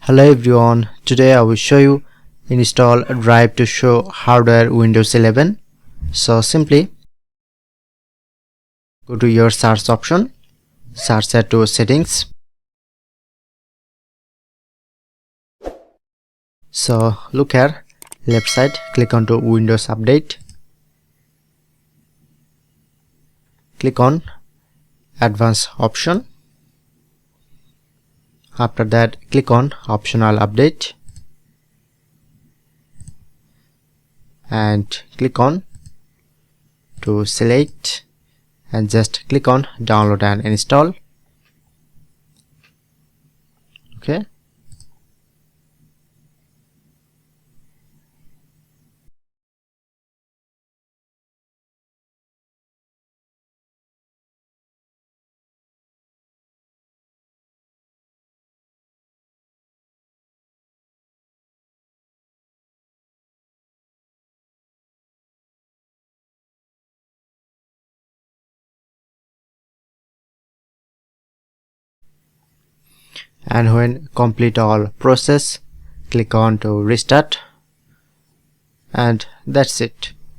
Hello everyone, today I will show you install Drive to show hardware Windows 11. So simply go to your search option, search set to settings. So look here, left side, click on to Windows Update. Click on Advanced option. After that, click on Optional Update and click on to select and just click on download and install. Okay. And when complete all process, click on to restart, and that's it.